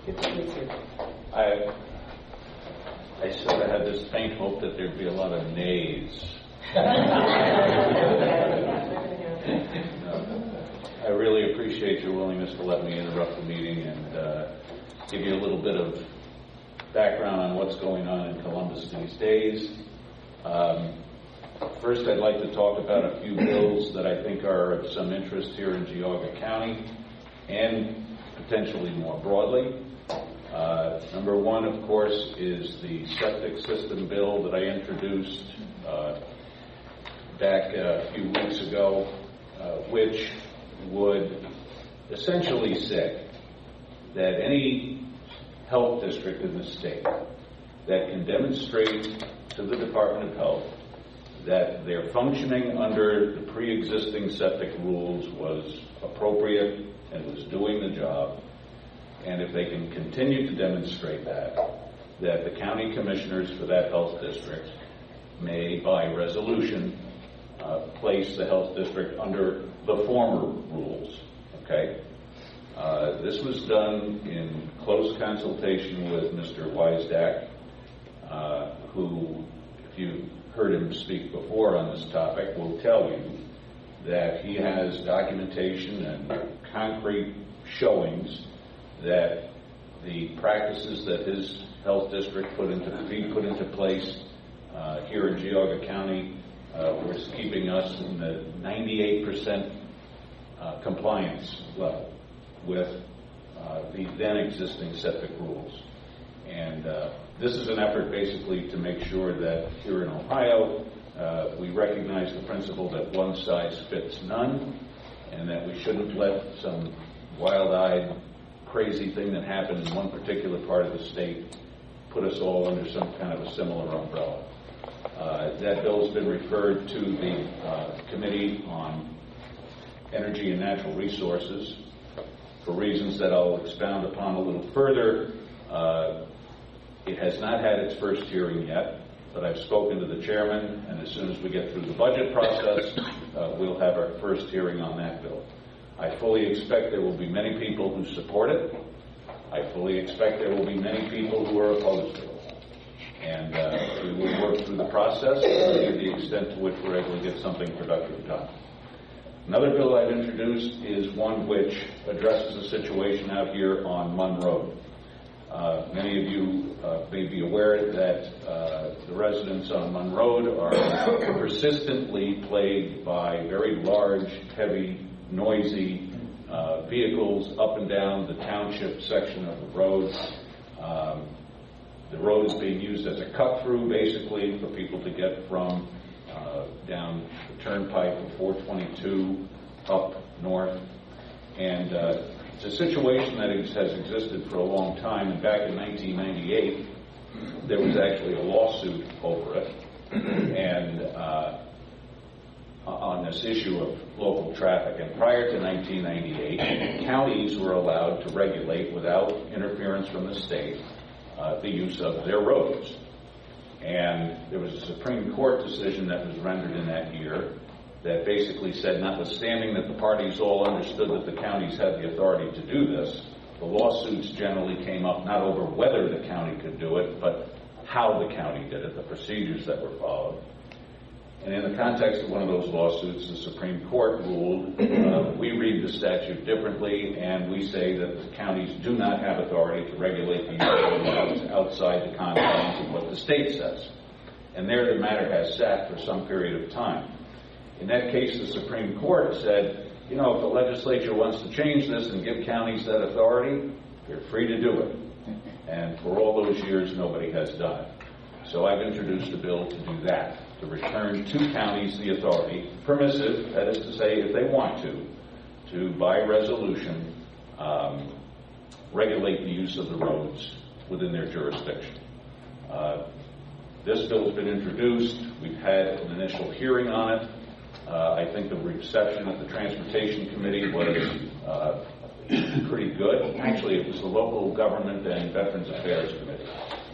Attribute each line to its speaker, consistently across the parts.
Speaker 1: Good to meet you.
Speaker 2: I sort of had this faint hope that there'd be a lot of nays. I really appreciate your willingness to let me interrupt the meeting and give you a little bit of background on what's going on in Columbus these days. First, I'd like to talk about a few bills that I think are of some interest here in Geauga County and potentially more broadly. Number one, of course, is the septic system bill that I introduced back a few weeks ago, which would essentially say that any health district in the state that can demonstrate to the Department of Health that their functioning under the pre-existing septic rules was appropriate and was doing the job, and if they can continue to demonstrate that the county commissioners for that health district may, by resolution, place the health district under the former rules. Okay? This was done in close consultation with Mr. Weisdack, who, if you heard him speak before on this topic, will tell you that he has documentation and concrete showings that the practices that his health district put into place here in Geauga County was keeping us in the 98% compliance level with the then existing septic rules. And this is an effort basically to make sure that here in Ohio we recognize the principle that one size fits none, and that we shouldn't let some wild-eyed crazy thing that happened in one particular part of the state put us all under some kind of a similar umbrella. That bill's been referred to the Committee on Energy and Natural Resources for reasons that I'll expound upon a little further. It has not had its first hearing yet, but I've spoken to the chairman, and as soon as we get through the budget process, we'll have our first hearing on that bill. I fully expect there will be many people who support it. I fully expect there will be many people who are opposed to it. And we will work through the process to the extent to which we're able to get something productive done. Another bill I've introduced is one which addresses a situation out here on Munn Road. Many of you may be aware that the residents on Munn Road are persistently plagued by very large, heavy, noisy vehicles up and down the township section of the road. The road is being used as a cut-through, basically, for people to get from down the turnpike of 422 up north. And it's a situation that has existed for a long time. And back in 1998, there was actually a lawsuit over it. And on this issue of local traffic. And prior to 1998, counties were allowed to regulate without interference from the state the use of their roads. And there was a Supreme Court decision that was rendered in that year that basically said, notwithstanding that the parties all understood that the counties had the authority to do this, the lawsuits generally came up not over whether the county could do it, but how the county did it, the procedures that were followed. And in the context of one of those lawsuits, the Supreme Court ruled, we read the statute differently, and we say that the counties do not have authority to regulate the use of roads outside the confines of what the state says. And there the matter has sat for some period of time. In that case, the Supreme Court said, you know, if the legislature wants to change this and give counties that authority, they're free to do it. And for all those years, nobody has done it. So I've introduced a bill to do that, to return to counties the authority, permissive, that is to say, if they want to by resolution, regulate the use of the roads within their jurisdiction. This bill has been introduced. We've had an initial hearing on it. I think the reception at the Transportation Committee was pretty good. Actually, it was the Local Government and Veterans Affairs Committee.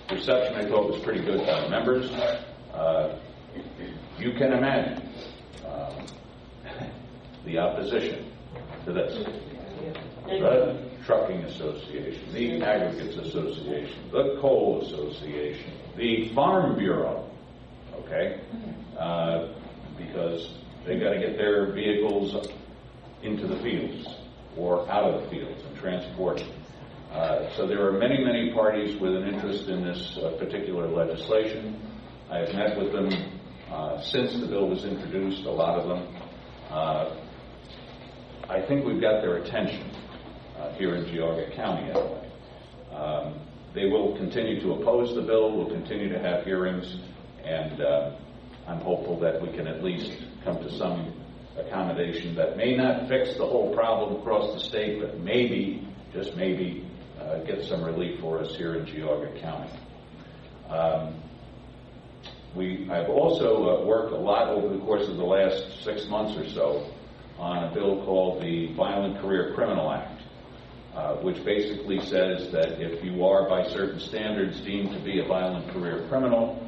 Speaker 2: The reception, I thought, was pretty good by the members. You can imagine the opposition to this. Trucking Association, the Aggregates Association, the Coal Association, the Farm Bureau, okay? Because they got to get their vehicles into the fields or out of the fields and transport. So there are many, many parties with an interest in this particular legislation. I have met with them since the bill was introduced, a lot of them. I think we've got their attention here in Geauga County anyway. They will continue to oppose the bill, we'll continue to have hearings, and I'm hopeful that we can at least come to some accommodation that may not fix the whole problem across the state, but maybe, just maybe, get some relief for us here in Geauga County. I've also worked a lot over the course of the last 6 months or so on a bill called the Violent Career Criminal Act, which basically says that if you are, by certain standards, deemed to be a violent career criminal,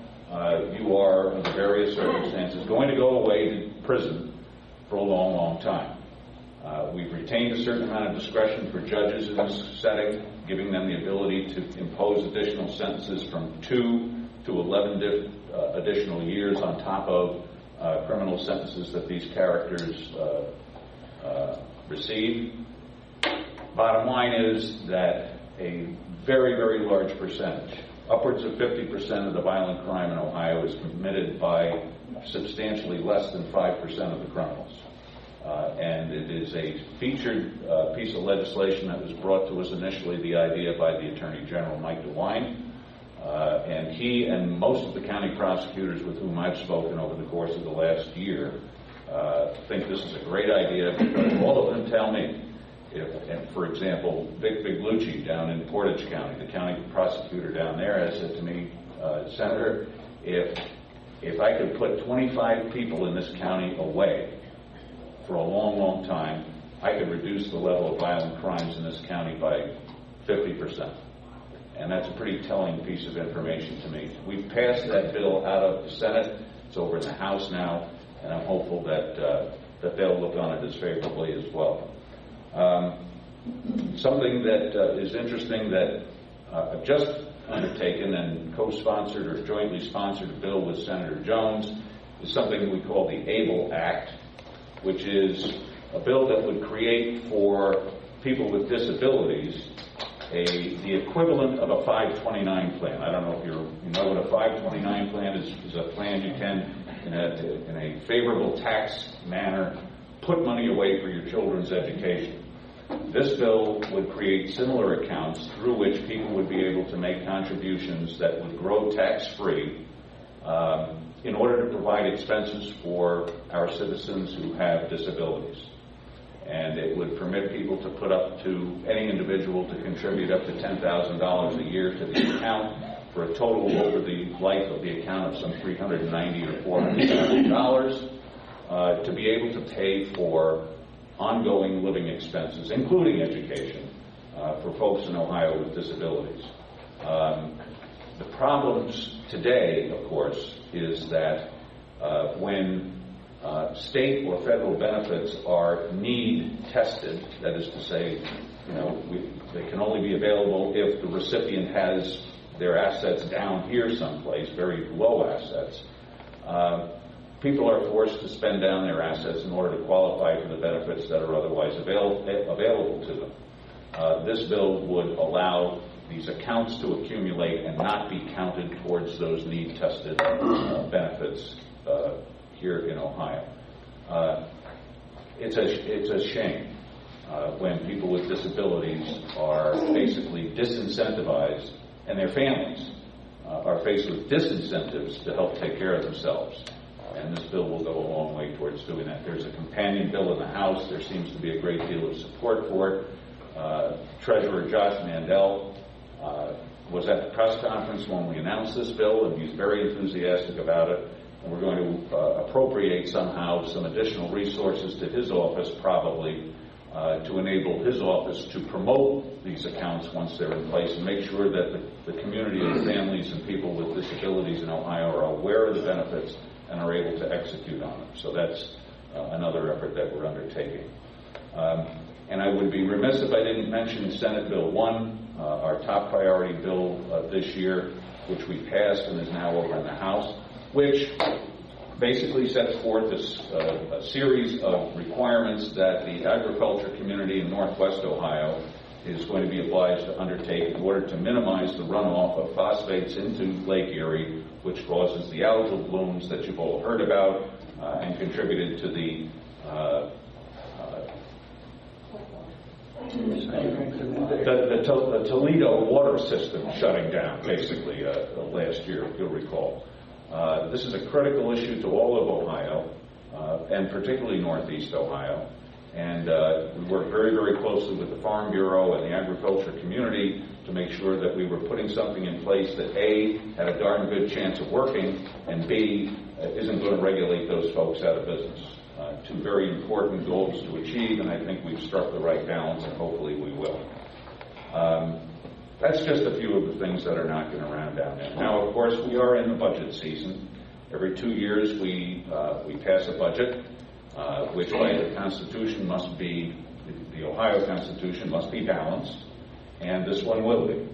Speaker 2: you are, under various circumstances, going to go away to prison for a long, long time. We've retained a certain amount of discretion for judges in this setting, giving them the ability to impose additional sentences from 2 to 11 additional years on top of criminal sentences that these characters receive. Bottom line is that a very, very large percentage, upwards of 50% of the violent crime in Ohio is committed by substantially less than 5% of the criminals. And it is a featured piece of legislation that was brought to us initially, the idea by the Attorney General, Mike DeWine. And he and most of the county prosecutors with whom I've spoken over the course of the last year think this is a great idea, because all of them tell me, and for example, Vic Biglucci down in Portage County, the county prosecutor down there, has said to me, Senator, if I could put 25 people in this county away for a long, long time, I could reduce the level of violent crimes in this county by 50%. And that's a pretty telling piece of information to me. We've passed that bill out of the Senate. It's over in the House now, and I'm hopeful that they'll look on it as favorably as well. Something that is interesting that I've just undertaken and co-sponsored or jointly sponsored a bill with Senator Jones is something we call the ABLE Act, which is a bill that would create for people with disabilities the equivalent of a 529 plan. I don't know if you know what a 529 plan is. Is a plan you can, in a favorable tax manner, put money away for your children's education. This bill would create similar accounts through which people would be able to make contributions that would grow tax-free in order to provide expenses for our citizens who have disabilities. And it would permit people to put up to, any individual to contribute up to $10,000 a year to the account, for a total over the life of the account of some $390,000 or $400,000, to be able to pay for ongoing living expenses, including education, for folks in Ohio with disabilities. The problems today, of course, is that when state or federal benefits are need tested, that is to say, they can only be available if the recipient has their assets down here someplace, very low assets. People are forced to spend down their assets in order to qualify for the benefits that are otherwise available to them. This bill would allow these accounts to accumulate and not be counted towards those need-tested benefits here in Ohio. It's a shame when people with disabilities are basically disincentivized, and their families are faced with disincentives to help take care of themselves. And this bill will go a long way towards doing that. There's a companion bill in the House. There seems to be a great deal of support for it. Treasurer Josh Mandel was at the press conference when we announced this bill, and he's very enthusiastic about it. And we're going to appropriate somehow some additional resources to his office, probably, to enable his office to promote these accounts once they're in place and make sure that the community of families and people with disabilities in Ohio are aware of the benefits and are able to execute on them. So that's another effort that we're undertaking. And I would be remiss if I didn't mention Senate Bill 1, our top priority bill this year, which we passed and is now over in the House, which basically sets forth a series of requirements that the agriculture community in Northwest Ohio is going to be obliged to undertake in order to minimize the runoff of phosphates into Lake Erie, which causes the algal blooms that you've all heard about and contributed to the Toledo water system shutting down, basically, last year, if you'll recall. This is a critical issue to all of Ohio, and particularly Northeast Ohio. And we worked very, very closely with the Farm Bureau and the agriculture community to make sure that we were putting something in place that A, had a darn good chance of working, and B, isn't going to regulate those folks out of business. Two very important goals to achieve, and I think we've struck the right balance, and hopefully we will. That's just a few of the things that are knocking around down there. Now, of course, we are in the budget season. Every 2 years we pass a budget, which by the Constitution must be, the Ohio Constitution must be balanced, and this one will be.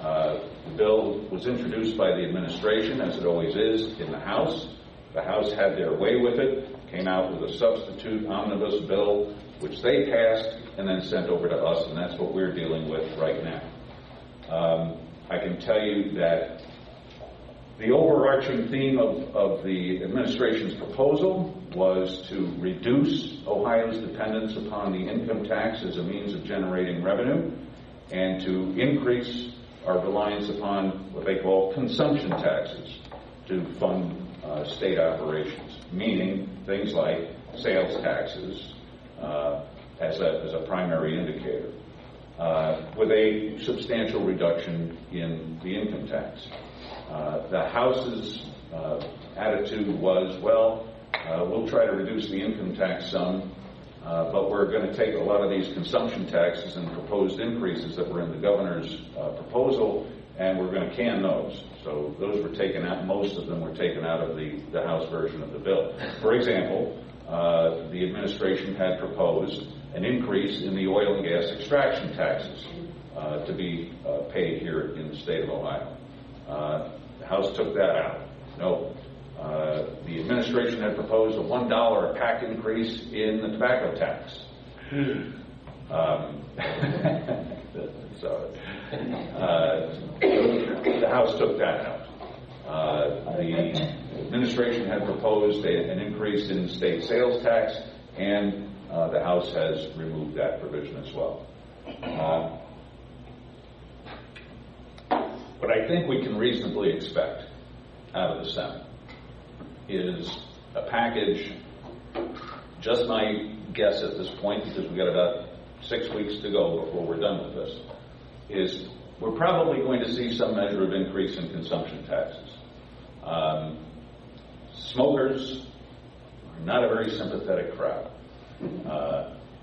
Speaker 2: The bill was introduced by the administration, as it always is, in the House. The House had their way with it, came out with a substitute omnibus bill, which they passed and then sent over to us, and that's what we're dealing with right now. I can tell you that the overarching theme of the administration's proposal was to reduce Ohio's dependence upon the income tax as a means of generating revenue and to increase our reliance upon what they call consumption taxes to fund state operations, meaning things like sales taxes as a primary indicator, with a substantial reduction in the income tax. The House's attitude was, well, we'll try to reduce the income tax some, but we're going to take a lot of these consumption taxes and proposed increases that were in the governor's proposal, and we're going to can those. So those were taken out. Most of them were taken out of the House version of the bill. For example, the administration had proposed an increase in the oil and gas extraction taxes to be paid here in the state of Ohio. The House took that out. No. The administration had proposed a $1 a pack increase in the tobacco tax. The House took that out. The administration had proposed an increase in state sales tax, and the House has removed that provision as well. What I think we can reasonably expect out of the Senate is a package, just my guess at this point, because we've got about 6 weeks to go before we're done with this, is we're probably going to see some measure of increase in consumption taxes. Smokers are not a very sympathetic crowd.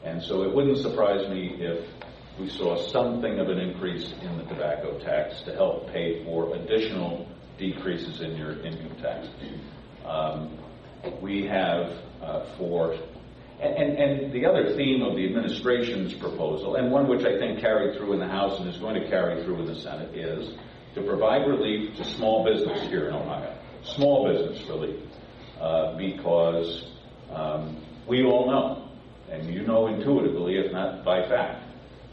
Speaker 2: And so it wouldn't surprise me if we saw something of an increase in the tobacco tax to help pay for additional decreases in your income taxes. We have and the other theme of the administration's proposal, and one which I think carried through in the House and is going to carry through in the Senate, is to provide relief to small business here in Ohio. Small business relief. Because we all know, and you know intuitively, if not by fact,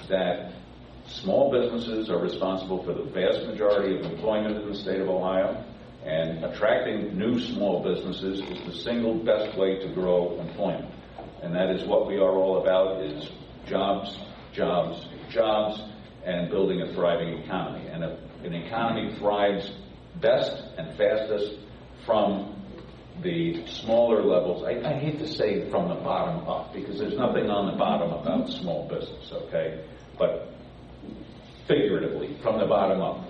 Speaker 2: that small businesses are responsible for the vast majority of employment in the state of Ohio, and attracting new small businesses is the single best way to grow employment. And that is what we are all about, is jobs, jobs, jobs, and building a thriving economy. And an economy thrives best and fastest from the smaller levels. I hate to say from the bottom up, because there's nothing on the bottom about small business, okay? But figuratively, from the bottom up,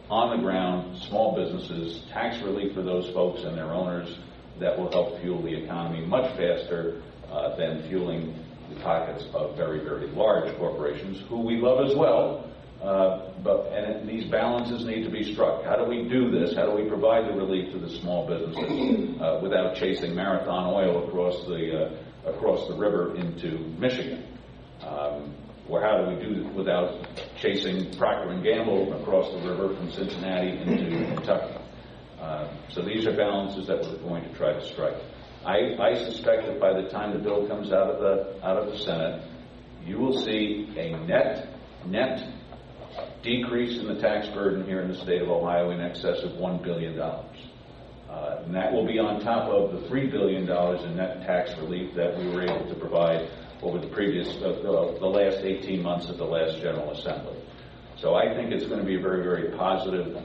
Speaker 2: on the ground, small businesses, tax relief for those folks and their owners that will help fuel the economy much faster than fueling the pockets of very, very large corporations, who we love as well. And these balances need to be struck. How do we do this? How do we provide the relief to the small businesses without chasing marathon oil across the river into Michigan? or how do we do it without chasing Procter & Gamble across the river from Cincinnati into Kentucky? So these are balances that we're going to try to strike. I suspect that by the time the bill comes out of the Senate, you will see a net decrease in the tax burden here in the state of Ohio in excess of $1 billion. And that will be on top of the $3 billion in net tax relief that we were able to provide over the last 18 months of the last General Assembly. So I think it's going to be a very, very positive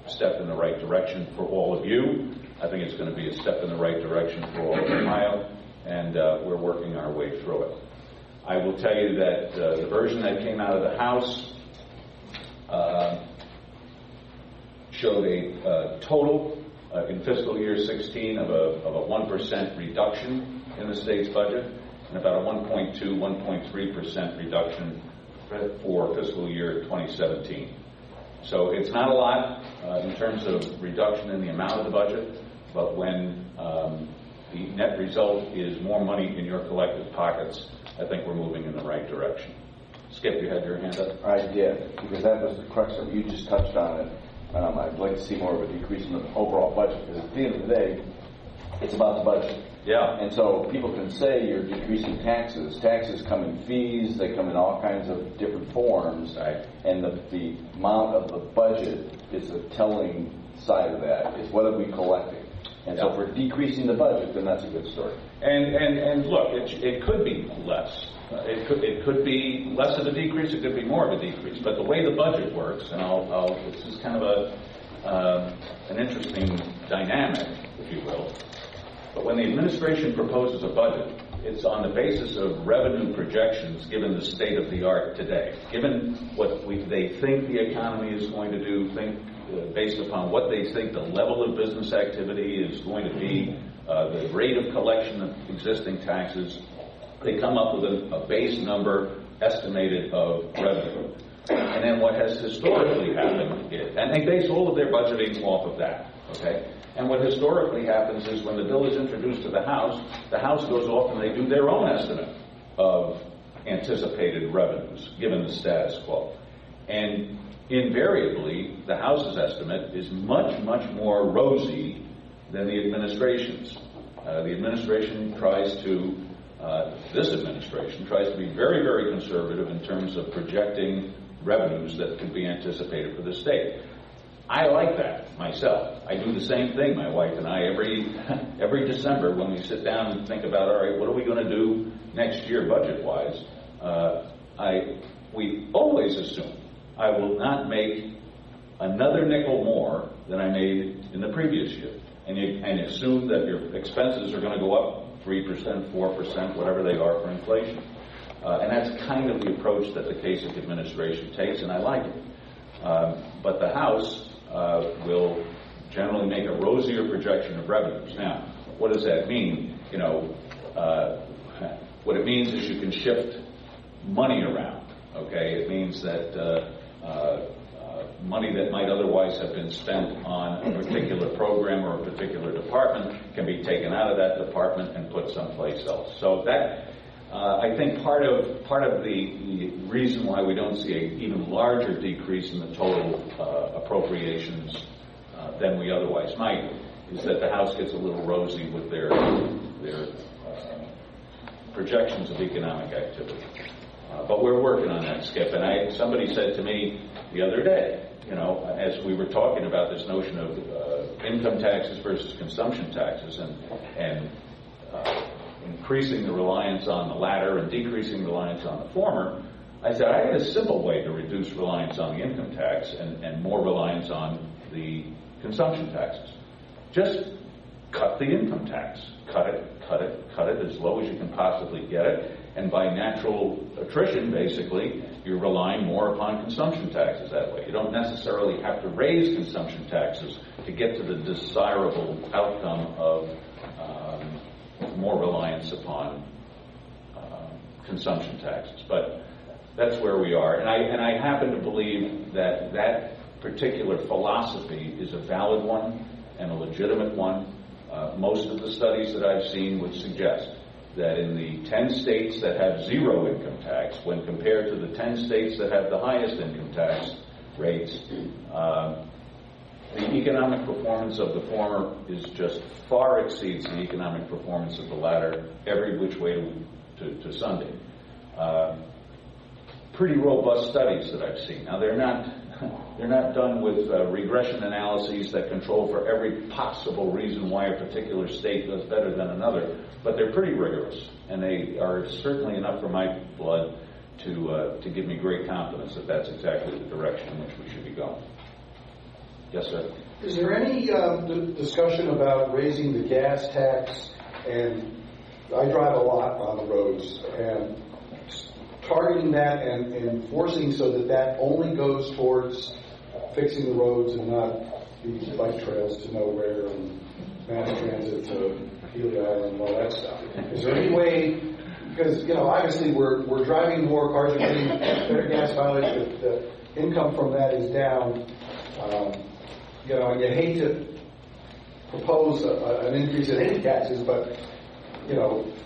Speaker 2: step in the right direction for all of you. I think it's going to be a step in the right direction for all of Ohio, and we're working our way through it. I will tell you that the version that came out of the House showed a total in fiscal year 16 of a 1% reduction in the state's budget, and about a 1.3% reduction for fiscal year 2017. So it's not a lot in terms of reduction in the amount of the budget, but when the net result is more money in your collective pockets, I think we're moving in the right direction. Skip, you had your hand up?
Speaker 1: I did, because that was the crux of it. You just touched on it. I'd like to see more of a decrease in the overall budget, because at the end of the day, it's about the budget.
Speaker 2: Yeah.
Speaker 1: And so people can say you're decreasing taxes. Taxes come in fees. They come in all kinds of different forms.
Speaker 2: Right.
Speaker 1: And the amount of the budget is a telling side of that, is what are we collecting? And so if we're decreasing the budget, then that's a good story.
Speaker 2: And look, it could be less. It could be less of a decrease. It could be more of a decrease. But the way the budget works, and this is kind of an interesting dynamic, if you will. But when the administration proposes a budget, it's on the basis of revenue projections given the state of the art today, given what they think the economy is going to do, based upon what they think the level of business activity is going to be, the rate of collection of existing taxes. They come up with a base number estimated of revenue. And then what has historically happened is, and they base all of their budgeting off of that, okay? And what historically happens is when the bill is introduced to the House goes off and they do their own estimate of anticipated revenues, given the status quo. And invariably, the House's estimate is much, much more rosy than the administration's. The administration tries to, this administration tries to be very, very conservative in terms of projecting revenues that can be anticipated for the state. I like that myself. I do the same thing, my wife and I, every December when we sit down and think about, all right, what are we going to do next year budget-wise? We always assume I will not make another nickel more than I made in the previous year. And assume that your expenses are going to go up 3%, 4%, whatever they are for inflation. And that's kind of the approach that the Kasich administration takes, and I like it. But the House will generally make a rosier projection of revenues. Now, what does that mean? What it means is you can shift money around, okay? It means that money that might otherwise have been spent on a particular program or a particular department can be taken out of that department and put someplace else. So that, I think part of the reason why we don't see an even larger decrease in the total appropriations than we otherwise might is that the House gets a little rosy with their projections of economic activity. But we're working on that, Skip. And somebody said to me the other day, as we were talking about this notion of income taxes versus consumption taxes and increasing the reliance on the latter and decreasing reliance on the former, I said, I had a simple way to reduce reliance on the income tax and more reliance on the consumption taxes. Just cut the income tax. Cut it as low as you can possibly get it. And by natural attrition, basically, you're relying more upon consumption taxes that way. You don't necessarily have to raise consumption taxes to get to the desirable outcome of more reliance upon consumption taxes. But that's where we are. And I happen to believe that that particular philosophy is a valid one and a legitimate one. Most of the studies that I've seen would suggest that in the 10 states that have zero income tax, when compared to the 10 states that have the highest income tax rates, the economic performance of the former is just far exceeds the economic performance of the latter every which way to Sunday. Pretty robust studies that I've seen. Now they're not done with regression analyses that control for every possible reason why a particular state does better than another, but they're pretty rigorous, and they are certainly enough for my blood to give me great confidence that that's exactly the direction in which we should be going. Yes, sir.
Speaker 3: Is there any discussion about raising the gas tax? And I drive a lot on the roads, and targeting that and enforcing so that only goes towards fixing the roads and not these bike trails to nowhere and mass transit to Healy Island and all that stuff. Is there any way, because obviously we're driving more, cars are getting better gas mileage, the income from that is down. And you hate to propose an increase in any taxes, but you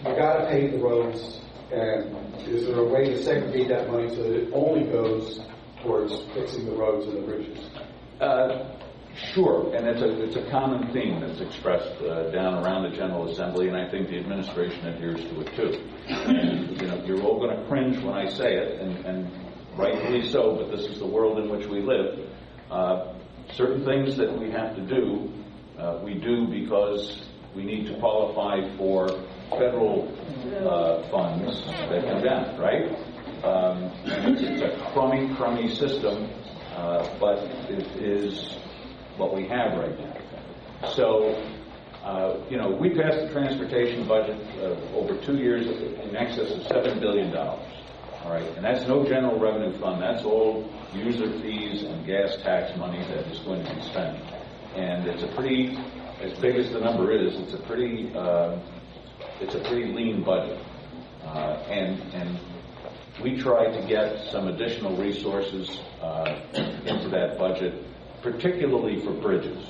Speaker 3: got to pave the roads. And is there a way to segregate that money so that it only goes towards fixing the roads and the bridges?
Speaker 2: Sure, and it's a common theme that's expressed down around the General Assembly, and I think the administration adheres to it too. And you're all going to cringe when I say it, and rightfully so. But this is the world in which we live. Certain things that we have to do, we do because we need to qualify for federal funds that come down, right? It's a crummy system, but it is what we have right now. So, we passed the transportation budget over 2 years in excess of $7 billion. All right, and that's no general revenue fund. That's all user fees and gas tax money that is going to be spent. And it's a pretty, as big as the number is, it's a pretty lean budget. And we tried to get some additional resources into that budget, particularly for bridges.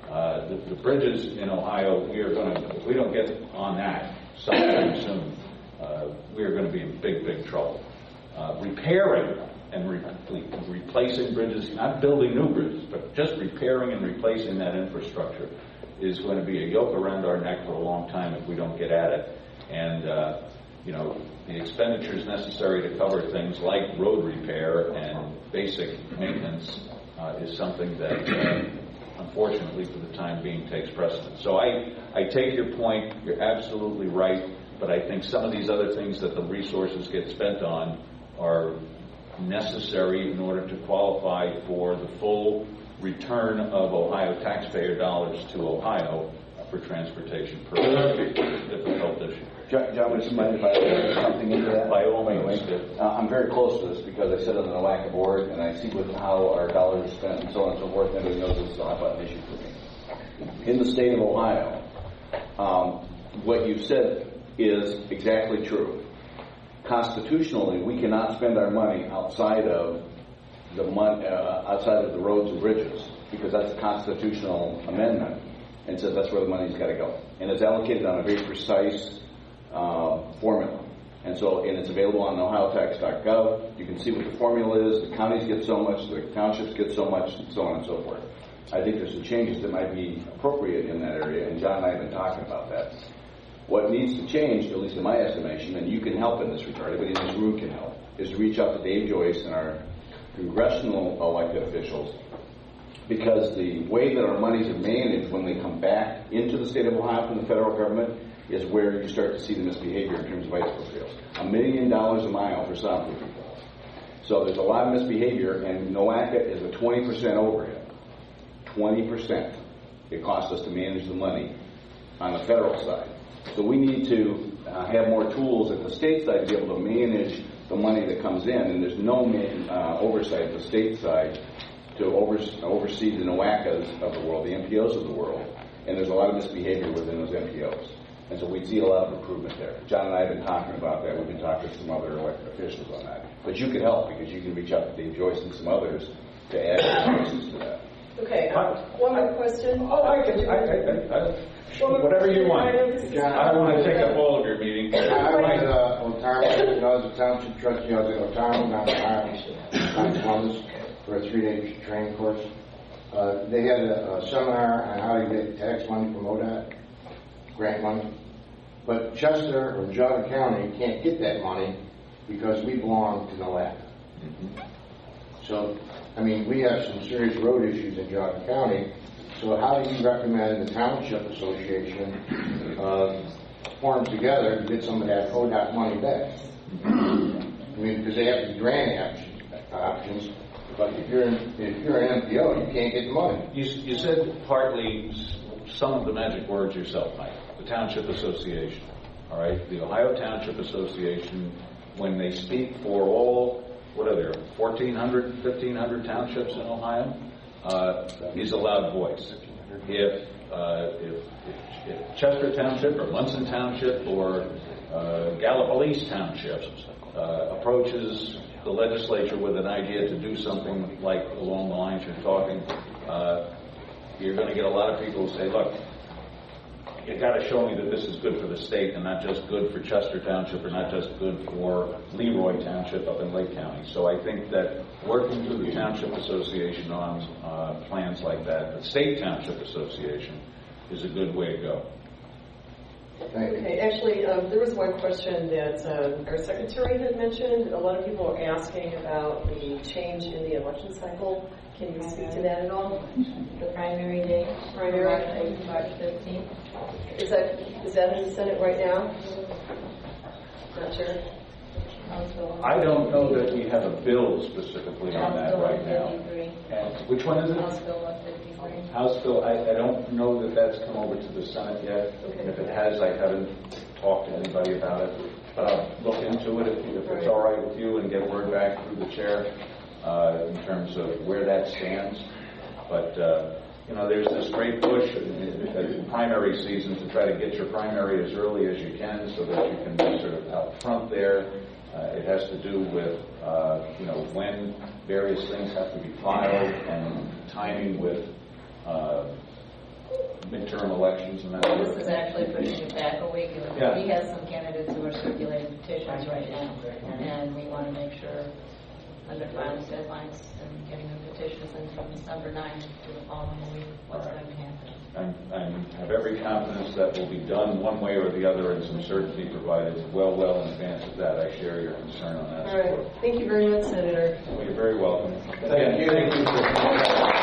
Speaker 2: The bridges in Ohio, if we don't get on that sometime soon, we are going to be in big trouble. Repairing and replacing bridges, not building new bridges, but just repairing and replacing that infrastructure is going to be a yoke around our neck for a long time if we don't get at it. And, the expenditures necessary to cover things like road repair and basic maintenance is something that, unfortunately, for the time being, takes precedence. So I take your point. You're absolutely right. But I think some of these other things that the resources get spent on are necessary in order to qualify for the full return of Ohio taxpayer dollars to Ohio for transportation purposes. It's a difficult issue.
Speaker 1: John, would you mind if I add something into that?
Speaker 2: By all means.
Speaker 1: I'm very close to this because I sit on the NOACA board and I see how our dollars are spent and so on and so forth. Everybody knows this is a hot button issue for me. In the state of Ohio, what you said is exactly true. Constitutionally, we cannot spend our money outside of the roads and bridges because that's a constitutional amendment and says that's where the money's got to go. And it's allocated on a very precise formula. And it's available on ohiotax.gov. You can see what the formula is. The counties get so much, the townships get so much, and so on and so forth. I think there's some changes that might be appropriate in that area, and John and I have been talking about that. What needs to change, at least in my estimation, and you can help in this regard, everybody in this room can help, is to reach out to Dave Joyce and our congressional elected officials, because the way that our monies are managed when they come back into the state of Ohio from the federal government is where you start to see the misbehavior in terms of bicycle trails. $1 million a mile for some people. So there's a lot of misbehavior, and NOACA is a 20% overhead. 20% it costs us to manage the money on the federal side. So we need to have more tools at the state side to be able to manage the money that comes in, and there's no oversight at the state side to oversee the NOACAs of the world, the MPOs of the world, and there's a lot of misbehavior within those MPOs. And so we see a lot of improvement there. John and I have been talking about that. We've been talking to some other elected officials on that. But you can help because you can reach out to Dave Joyce and some others to add resources to that.
Speaker 4: Okay, one more question.
Speaker 2: Oh, whatever you want. I don't want to take up all of your meeting.
Speaker 5: I was a township trustee. I was at Otago, not Ohio, Columbus, for a 3-day training course. They had a seminar on how to get tax money from ODOT, grant money. But Chester or Geauga County can't get that money because we belong to NOAC. So, I mean, we have some serious road issues in Geauga County. So how do you recommend the Township Association form together to get some of that ODOT money back? I mean, because they have the grant options, but if you're an MPO, you can't get the money.
Speaker 2: You said partly some of the magic words yourself, Mike. The Township Association, all right? The Ohio Township Association, when they speak for all, what are there, 1,400, 1,500 townships in Ohio, is a loud voice. If Chester Township or Munson Township or Gallipolis Township approaches the legislature with an idea to do something like along the lines you're talking, you're going to get a lot of people who say, look, you got to show me that this is good for the state and not just good for Chester Township or not just good for Leroy Township up in Lake County. So I think that working through the Township Association on plans like that, the State Township Association, is a good way to go.
Speaker 4: Okay, actually, there was one question that our secretary had mentioned. A lot of people are asking about the change in the election cycle. Can you speak to that at all?
Speaker 6: The primary date,
Speaker 4: Primary?
Speaker 6: March 15th.
Speaker 4: Is that in the Senate right now? Not sure.
Speaker 2: I don't know that we have a bill specifically on that right now. And which one is it?
Speaker 6: House Bill 153.
Speaker 2: House Bill, I don't know that that's come over to the Senate yet.
Speaker 4: Okay.
Speaker 2: If it has, I haven't talked to anybody about it. But I'll look into it if it's all right with you and get word back through the chair in terms of where that stands. But, there's this great push in primary season to try to get your primary as early as you can so that you can be sort of out front there. It has to do with, when various things have to be filed and timing with midterm elections and that sort of
Speaker 6: This is
Speaker 2: thing.
Speaker 6: actually pushing it back a week.
Speaker 2: Yeah.
Speaker 6: We have some candidates who are circulating petitions right now, and we want to make sure under filing deadlines and getting the petitions in from December 9th to the following week, what's going to happen.
Speaker 2: I have every confidence that will be done one way or the other and some certainty provided well in advance of that. I share your concern on that.
Speaker 4: All right. Thank you very much, Senator.
Speaker 2: Well, you're very welcome.
Speaker 3: Thank you.